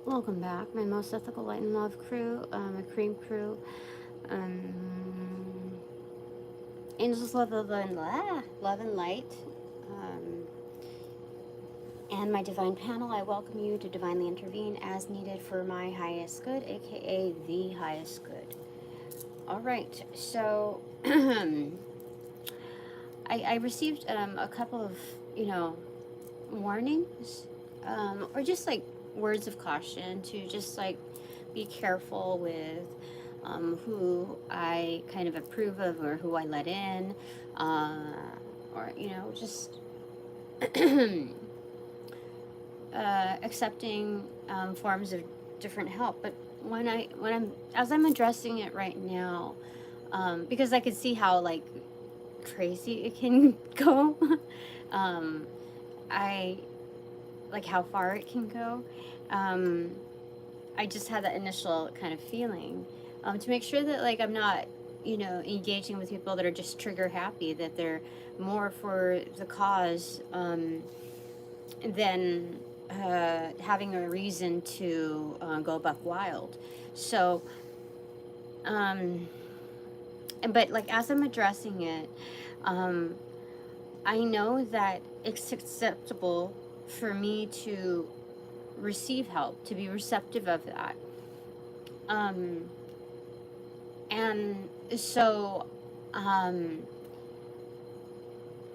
Welcome back, my most ethical light and love crew, my cream crew, um, angels love and light, um, and my divine panel. I welcome you to divinely intervene as needed for my highest good, aka the highest good. All right, so I received a couple of warnings, or just like words of caution to just like be careful with who I kind of approve of or who I let in, or just accepting forms of different help. But as I'm addressing it right now, because I could see how like crazy it can go. um, I like how far it can go. I just had that initial kind of feeling to make sure that like I'm not, engaging with people that are just trigger happy, that they're more for the cause than having a reason to go buck wild. So, but like as I'm addressing it, um, I know that it's acceptable for me to receive help, to be receptive of that. And so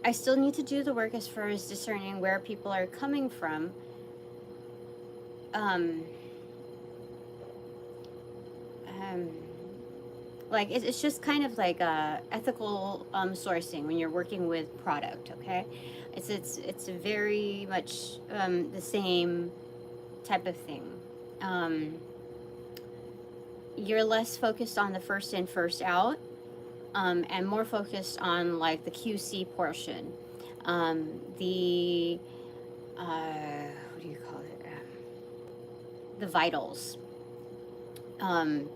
I still need to do the work as far as discerning where people are coming from. Um, um, like it's just kind of like ethical sourcing when you're working with product. Okay, it's very much the same type of thing. You're less focused on the first in, first out, and more focused on like the QC portion, the what do you call it? The vitals. Um,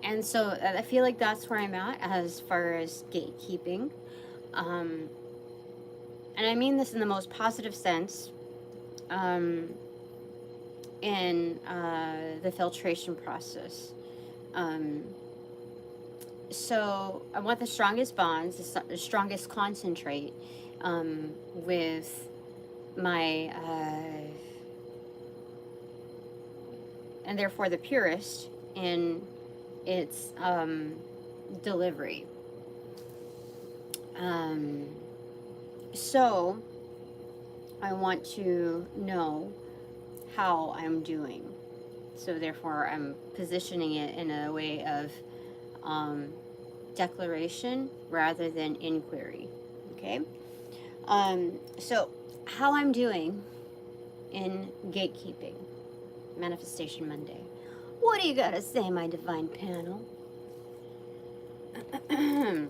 and so I feel like that's where I'm at as far as gatekeeping. And I mean this in the most positive sense. In the filtration process. So I want the strongest bonds, the strongest concentrate with my, and therefore the purest in its delivery. So I want to know how I'm doing. So therefore I'm positioning it in a way of declaration rather than inquiry. Okay? So how I'm doing in gatekeeping, Manifestation Monday. What do you gotta say, my divine panel? And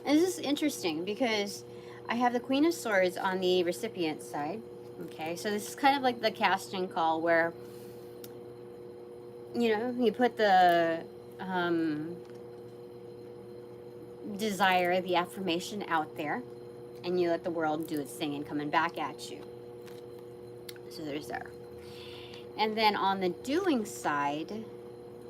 this is interesting because I have the Queen of Swords on the recipient side. Okay, so this is kind of like the casting call where, you put the desire, the affirmation out there, and you let the world do its thing and coming back at you. So there's there. And then on the doing side,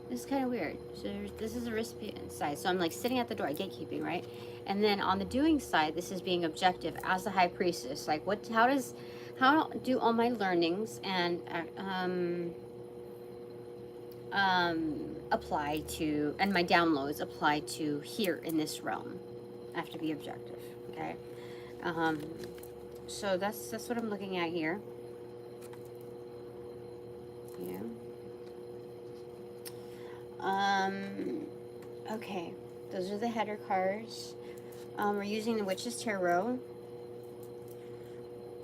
this is kind of weird. So this is a recipient side. So I'm like sitting at the door, gatekeeping, right? And then on the doing side, this is being objective as the high priestess. Like how do all my learnings and apply to, and my downloads apply to here in this realm? I have to be objective, okay? So that's what I'm looking at here. Yeah. Okay, those are the header cards. We're using the Witch's Tarot.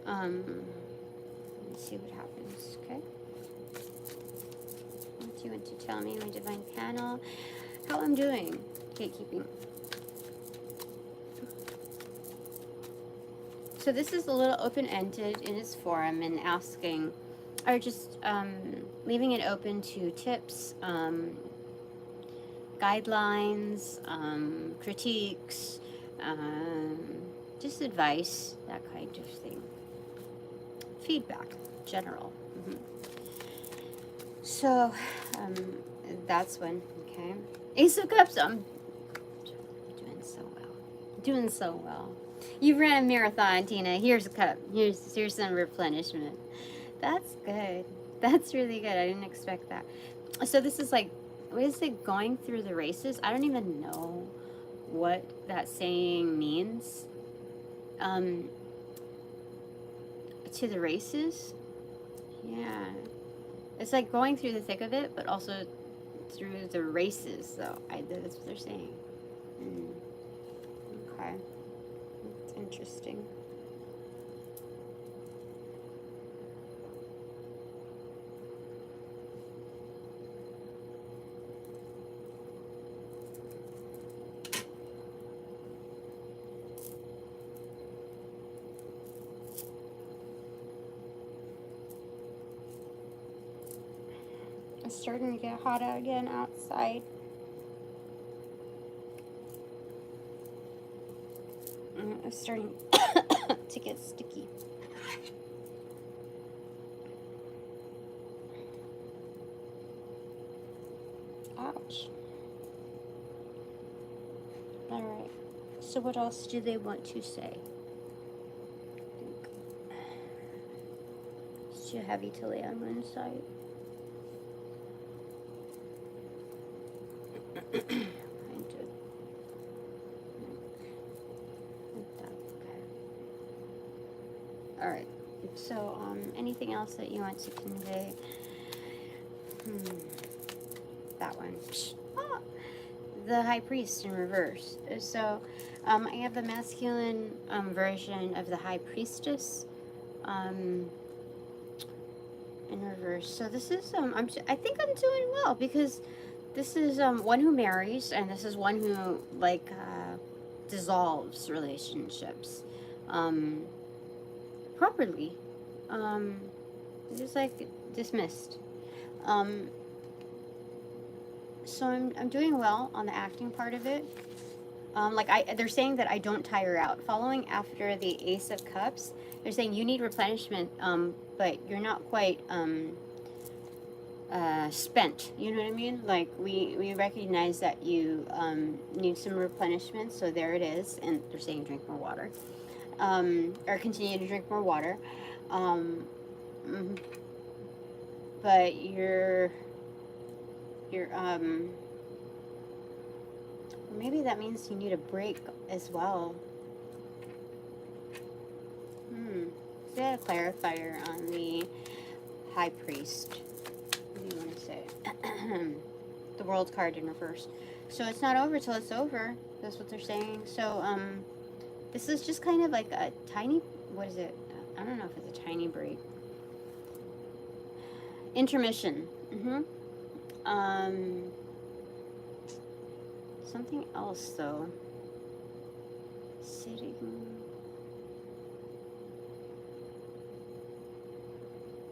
Let's see what happens, okay? What do you want to tell me, my divine panel? How I'm doing, gatekeeping. So this is a little open-ended in its form and asking, or just leaving it open to tips, guidelines, critiques, just advice, that kind of thing. Feedback, general. So, that's one. Okay. Ace of Cups. I'm doing so well. Doing so well. You ran a marathon, Tina. Here's a cup. Here's some replenishment. That's good. That's really good. I didn't expect that. So this is like, what is it? Going through the races. I don't even know what that saying means. To the races. Yeah. It's like going through the thick of it, but also through the races, though. That's what they're saying. Okay. That's interesting. It's starting to get hot out again outside. It's starting to get sticky. Ouch. Alright. So what else do they want to say? It's too heavy to lay on one side. Alright, so anything else that you want to convey? That one. Ah, the High Priest in reverse. So I have the masculine version of the High Priestess in reverse. So this is, I think I'm doing well, because this is one who marries, and this is one who, like, dissolves relationships properly. Just like dismissed. So I'm doing well on the acting part of it. They're saying that I don't tire out. Following after the Ace of Cups, they're saying you need replenishment, but you're not quite spent. You know what I mean? Like, we recognize that you need some replenishment, so there it is. And they're saying drink more water. Or continue to drink more water. But maybe that means you need a break as well. Is that a clarifier on the High Priest? What do you want to say? The World card in reverse. So it's not over till it's over. That's what they're saying. So this is just kind of like a tiny, what is it? I don't know if it's a tiny break. Intermission. Something else though. Sitting.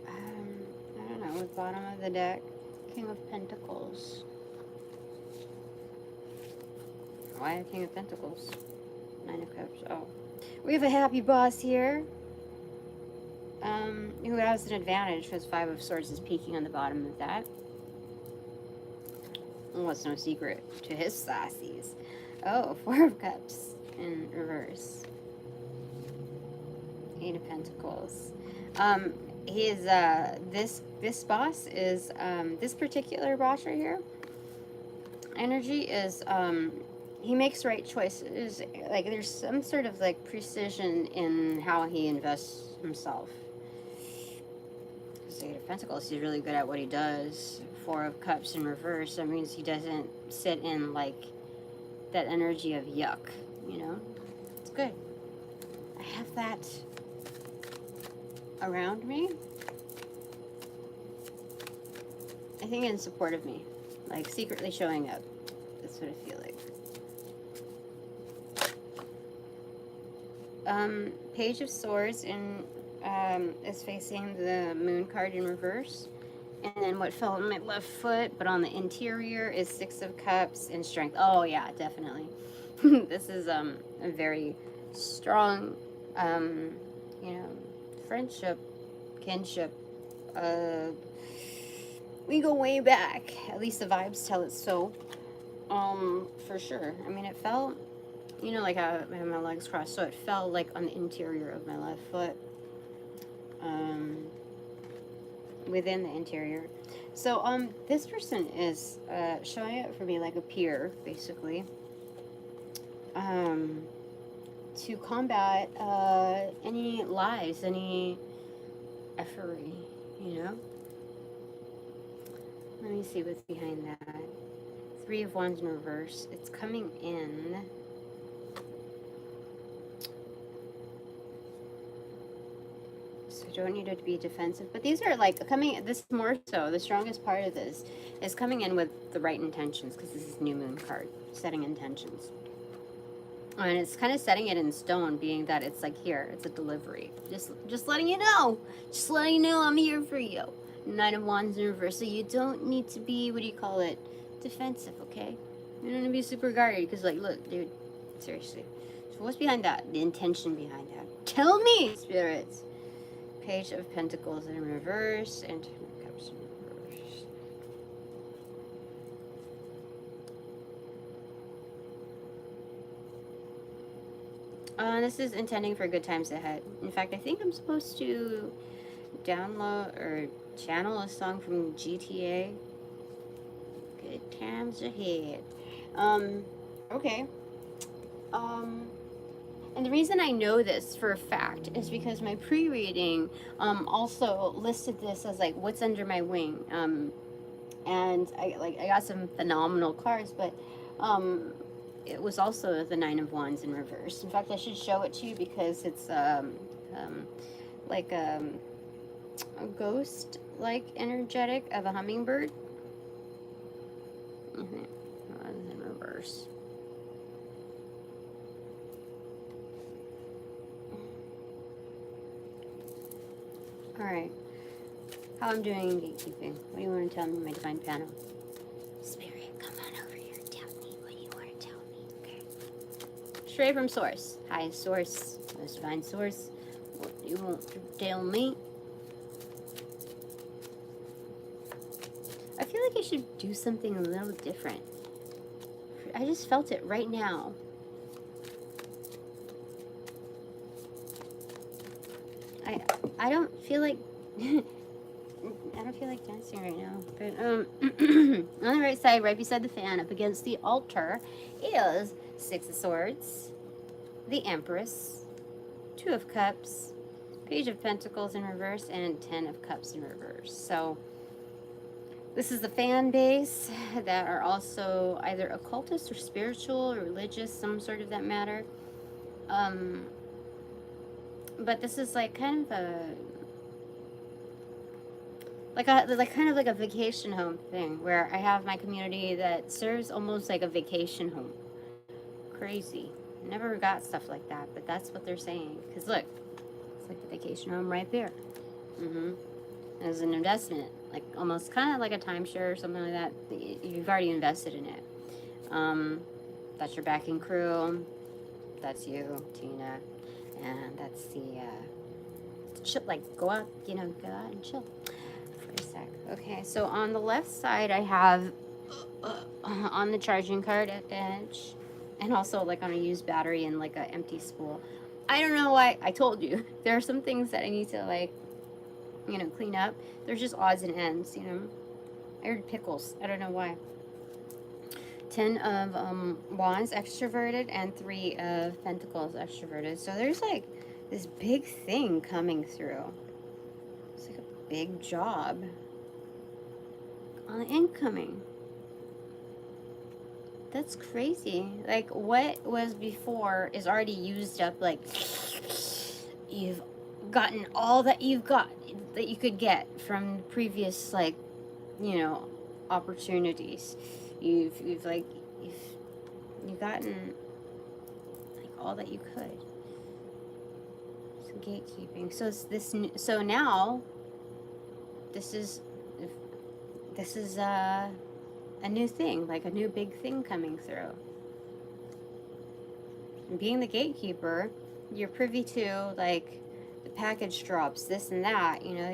I don't know. With bottom of the deck, King of Pentacles. Why a King of Pentacles? Nine of Cups. Oh, we have a happy boss here. Who has an advantage because Five of Swords is peeking on the bottom of that. Well, it's no secret to his sassies. Oh, Four of Cups in reverse. Eight of Pentacles. This boss is this particular boss right here. Energy is he makes right choices. Like, there's some sort of like precision in how he invests himself. Eight of Pentacles, he's really good at what he does. Four of Cups in reverse, that means he doesn't sit in like that energy of yuck, you know? It's good. I have that around me. I think in support of me, like secretly showing up. That's what I feel like. Page of Swords in is facing the Moon card in reverse, and then what fell on my left foot but on the interior is Six of Cups and Strength. Oh yeah, definitely. This is a very strong friendship, kinship. we go way back. At least the vibes tell it so. For sure. I mean, it felt, you know, like I have my legs crossed, so it felt like on the interior of my left foot. Within the interior. So, this person is showing up for me like a peer, basically. To combat any lies, any effery, you know? Let me see what's behind that. 3 of Wands in reverse. It's coming in. So I don't need it to be defensive. But these are like coming, this more so, the strongest part of this is coming in with the right intentions, because this is new moon card, setting intentions. And it's kind of setting it in stone, being that it's like here, it's a delivery. Just letting you know. Just letting you know I'm here for you. 9 of Wands in reverse. So you don't need to be, what do you call it, defensive, okay? You don't need to be super guarded, because like, look, dude, seriously. So what's behind that? The intention behind that. Tell me, spirits. Page of Pentacles in reverse and 10 of Cups in reverse. This is intending for good times ahead. In fact, I think I'm supposed to download or channel a song from GTA. Good times ahead. Okay. And the reason I know this for a fact is because my pre-reading also listed this as like what's under my wing. And I got some phenomenal cards, but it was also the 9 of Wands in reverse. In fact, I should show it to you because it's like a ghost-like energetic of a hummingbird. Wands in reverse. Alright. How I'm doing in gatekeeping. What do you want to tell me, my divine panel? Spirit, come on over here. Tell me what you want to tell me. Okay. Straight from source. Highest source. Most divine source. What do you want to tell me? I feel like I should do something a little different. I just felt it right now. I don't feel like I don't feel like dancing right now. But on the right side, right beside the fan, up against the altar, is 6 of Swords, the Empress, 2 of Cups, Page of Pentacles in reverse, and 10 of Cups in reverse. So this is the fan base that are also either occultist or spiritual or religious, some sort of that matter. But this is like kind of a vacation home thing where I have my community that serves almost like a vacation home. Crazy. Never got stuff like that, but that's what they're saying. Because look, it's like the vacation home right there. As an investment, like almost kind of like a timeshare or something like that. You've already invested in it. That's your backing crew. That's you, Tina. And that's the chill, like go out, you know, go out and chill for a sec. Okay, so on the left side I have on the charging card at the edge, and also like on a used battery and like an empty spool. I don't know why. I told you there are some things that I need to like, you know, clean up. There's just odds and ends, you know. I heard pickles. I don't know why. 10 of Wands extroverted and 3 of Pentacles extroverted. So there's like this big thing coming through. It's like a big job on the incoming. That's crazy. Like what was before is already used up. Like you've gotten all that you've got that you could get from previous, like, you know, opportunities. You've gotten like all that you could. So gatekeeping. So it's this. So now, this is a new thing, like a new big thing coming through. And being the gatekeeper, you're privy to like the package drops, this and that. You know,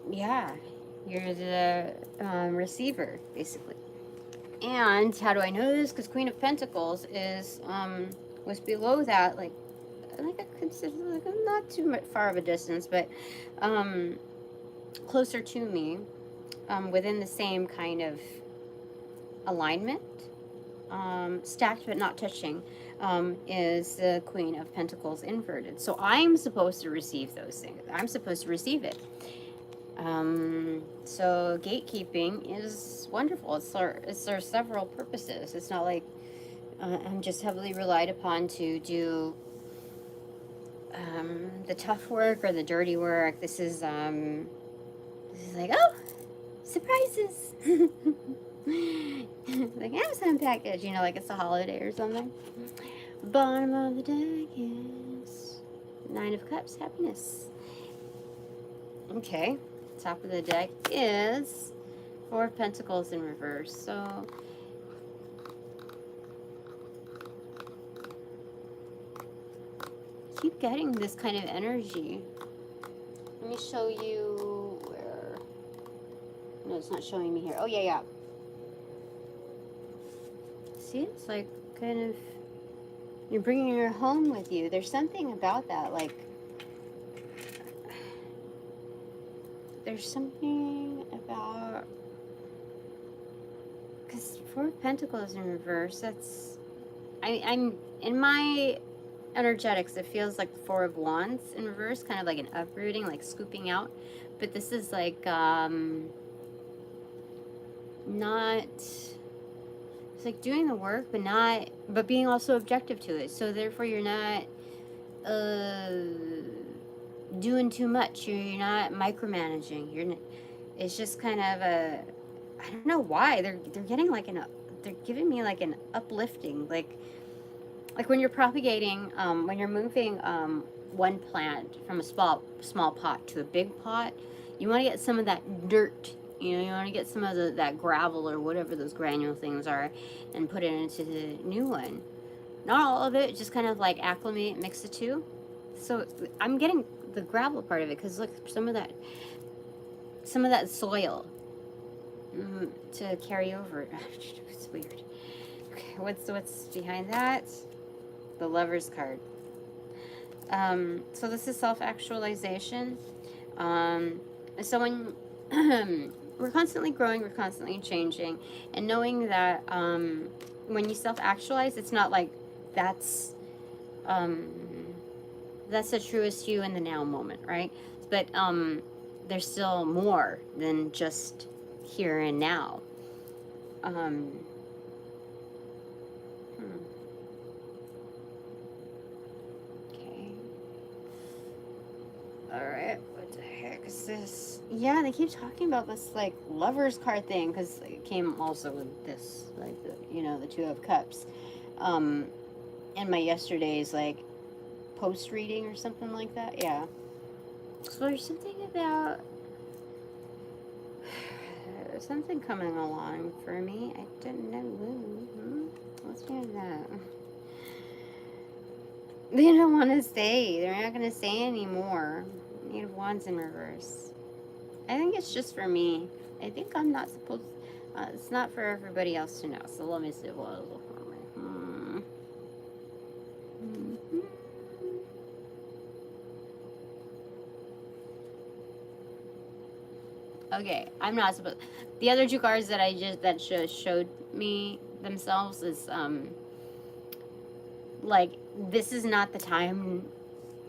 yeah. You're the receiver, basically. And how do I know this? Because Queen of Pentacles is was below that, like I consider like not too much far of a distance, but closer to me, within the same kind of alignment, stacked but not touching, is the Queen of Pentacles inverted. So I'm supposed to receive those things. I'm supposed to receive it. So gatekeeping is wonderful. It serves several purposes. It's not like I'm just heavily relied upon to do the tough work or the dirty work. This is like, oh, surprises. Like Amazon package, you know, like it's a holiday or something. Bottom of the deck is Nine of Cups, happiness. Okay, top of the deck is Four of Pentacles in reverse. So keep getting this kind of energy. Let me show you where. No, it's not showing me here. Oh, yeah. See, it's like kind of, you're bringing her home with you. There's something about that, like, there's something about, because Four of Pentacles in reverse, that's, I'm, in my energetics, it feels like Four of Wands in reverse, kind of like an uprooting, like scooping out. But this is like, not, it's like doing the work, but being also objective to it. So therefore you're not doing too much. You're not micromanaging. It's just kind of a, I don't know why they're getting like they're giving me like an uplifting, like when you're propagating, when you're moving one plant from a small pot to a big pot, you want to get some of that dirt. You know, you want to get some of that gravel or whatever those granule things are and put it into the new one. Not all of it, just kind of like acclimate, mix the two. So I'm getting the gravel part of it because look, some of that soil to carry over. It's weird. Okay, what's behind that? The Lover's card. So this is self-actualization. So when we're constantly growing, we're constantly changing, and knowing that when you self-actualize, it's not like that's the truest you in the now moment, right? But there's still more than just here and now. Okay. All right. What the heck is this? Yeah, they keep talking about this like Lover's card thing because it came also with this, like the Two of Cups. In my yesterday's like post reading or something like that. Yeah. So there's something about something coming along for me. I don't know. What's behind that? They don't want to say. They're not going to say anymore. Eight of Wands in reverse. I think it's just for me. I think I'm not supposed. It's not for everybody else to know. So let me see what it'll for me. Okay, I'm not supposed. The other two cards that that just showed me themselves is like this is not the time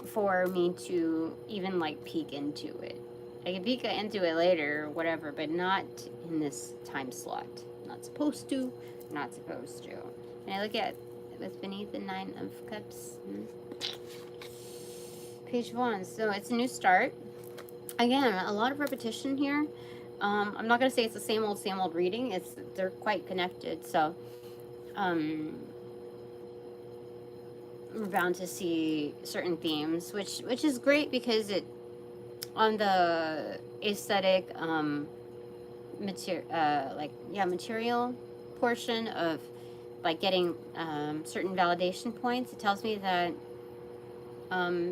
for me to even like peek into it. I can peek into it later or whatever, but not in this time slot. Not supposed to. Not supposed to. And I look at what's beneath the Nine of Cups. Page 1. So it's a new start. Again, a lot of repetition here. I'm not going to say it's the same old reading. They're quite connected. So we're bound to see certain themes, which is great because it on the aesthetic material portion of like getting certain validation points. It tells me that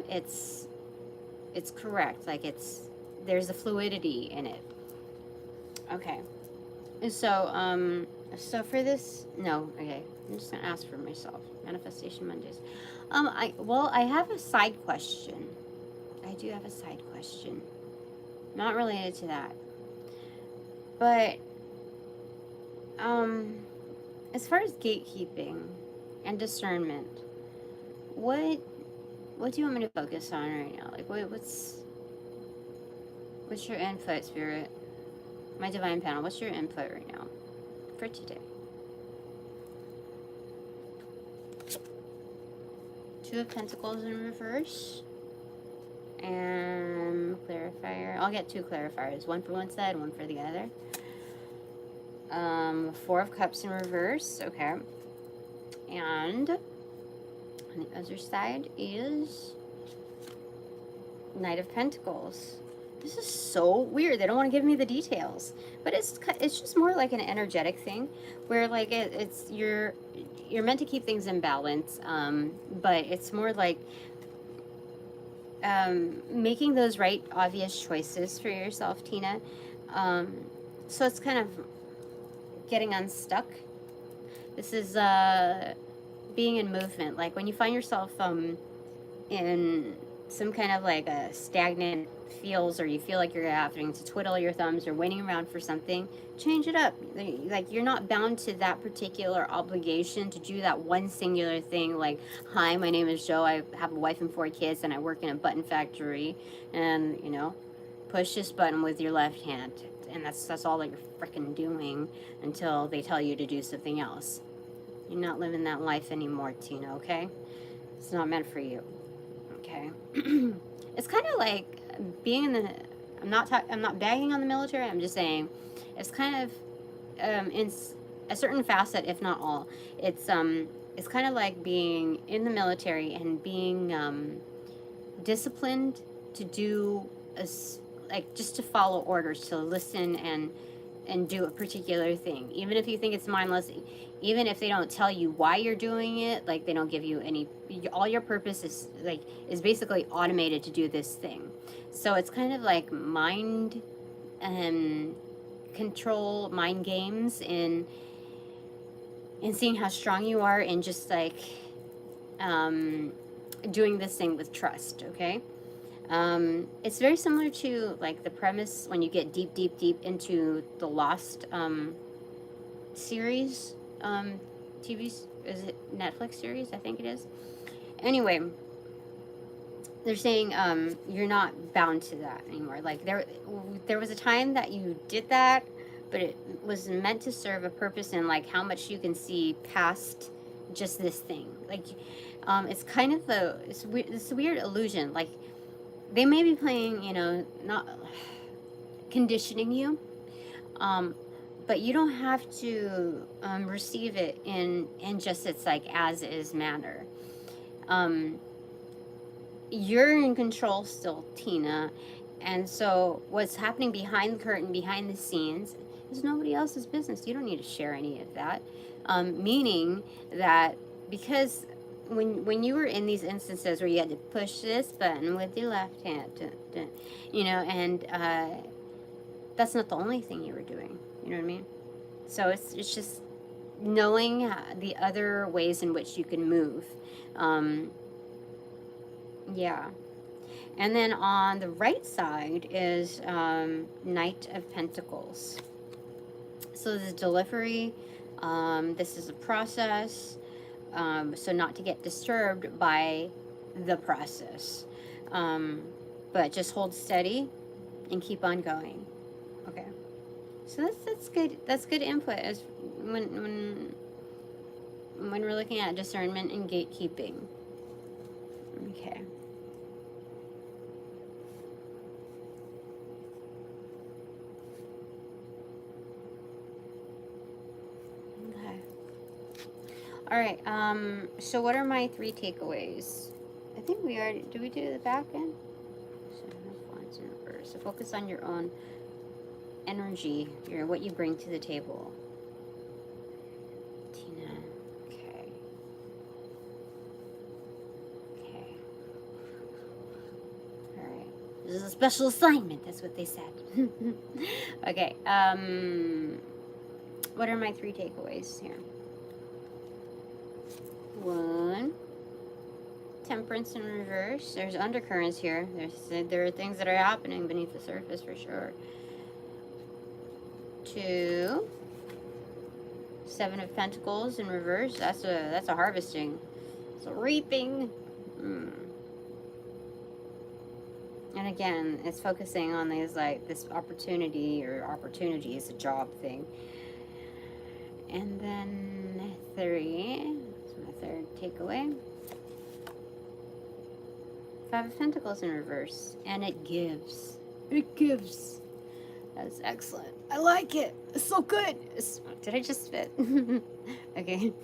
it's correct. Like there's a fluidity in it. Okay. So for this, no, okay. I'm just gonna ask for myself. Manifestation Mondays. I have a side question. I do have a side question. Not related to that. But as far as gatekeeping and discernment, what do you want me to focus on right now? Like what's your input, Spirit? My divine panel, what's your input right now for today? Two of Pentacles in reverse. And clarifier. I'll get two clarifiers. One for one side, one for the other. Four of Cups in reverse. Okay. And on the other side is Knight of Pentacles. This is so weird. They don't want to give me the details, but it's just more like an energetic thing, where like it's you're meant to keep things in balance, but it's more like making those right obvious choices for yourself, Tina. So it's kind of getting unstuck. This is being in movement. Like when you find yourself in some kind of like a stagnant feels, or you feel like you're having to twiddle your thumbs or waiting around for something, change it up. Like you're not bound to that particular obligation to do that one singular thing. Like, hi, my name is Joe. I have a wife and 4 kids, and I work in a button factory. And push this button with your left hand, and that's all that you're freaking doing until they tell you to do something else. You're not living that life anymore, Tina. Okay, it's not meant for you. Okay. It's kind of like being in the. I'm not bagging on the military. I'm just saying, it's kind of in a certain facet, if not all. It's kind of like being in the military and being disciplined to do like just to follow orders, to listen and do a particular thing, even if you think it's mindless, even if they don't tell you why you're doing it. Like they don't give you any. All your purpose is basically automated to do this thing. So it's kind of like mind control, mind games in seeing how strong you are in just like doing this thing with trust. Okay. It's very similar to like the premise when you get deep into the Lost series, TV, is it Netflix series? I think it is. Anyway, they're saying you're not bound to that anymore. Like there was a time that you did that, but it was meant to serve a purpose in like how much you can see past just this thing. Like it's kind of this weird illusion. Like they may be playing, not conditioning you, but you don't have to receive it in just its like as is manner. You're in control still, Tina, and so what's happening behind the curtain, behind the scenes, is nobody else's business. You don't need to share any of that. Meaning that because when you were in these instances where you had to push this button with your left hand, and that's not the only thing you were doing. You know what I mean? So it's just knowing the other ways in which you can move. Yeah. And then on the right side is Knight of Pentacles. So this is delivery. This is a process. So not to get disturbed by the process. But just hold steady and keep on going. Okay. So that's good. That's good input as when we're looking at discernment and gatekeeping. Okay. All right. So what are my 3 takeaways? I think we already. Did we do the back end? So focus on your own energy, what you bring to the table. Tina. Okay. Okay. All right. This is Special assignment, that's what they said. Okay, what are my 3 takeaways here? 1, temperance in reverse. There's undercurrents here. There are things that are happening beneath the surface for sure. 2, 7 of Pentacles in reverse. That's a harvesting. It's a reaping. And again, it's focusing on these, like, this opportunity, or opportunity is a job thing. And then 3, that's my 3rd takeaway. 5 of Pentacles in reverse. And it gives. It gives. That's excellent. I like it. It's so good. Did I just spit? Okay.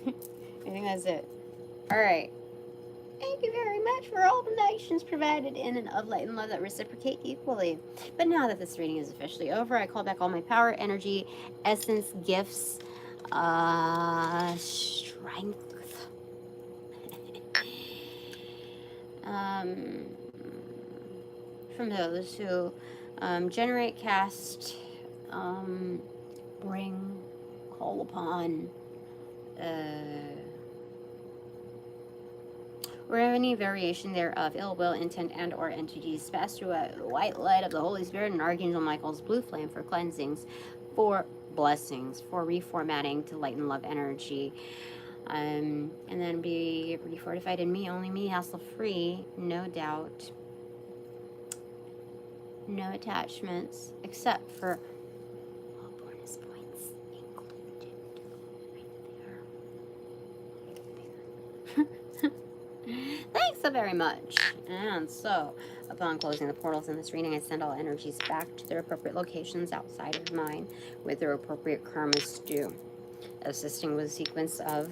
I think that's it. Alright. Thank you very much for all donations provided in and of light and love that reciprocate equally. But now that this reading is officially over, I call back all my power, energy, essence, gifts, strength. From those who generate, cast, bring, call upon, or any variation thereof, ill will, intent, and or entities, pass through a white light of the Holy Spirit and Archangel Michael's blue flame for cleansings, for blessings, for reformatting to light and love energy, and then be refortified in me, only me, hassle-free, no doubt, no attachments, except for all bonus points included right there. Thanks so very much. And so, upon closing the portals in this reading, I send all energies back to their appropriate locations outside of mine with their appropriate karmas due. Assisting with a sequence of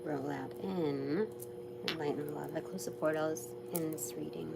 roll out in light and love. I close the portals in this reading.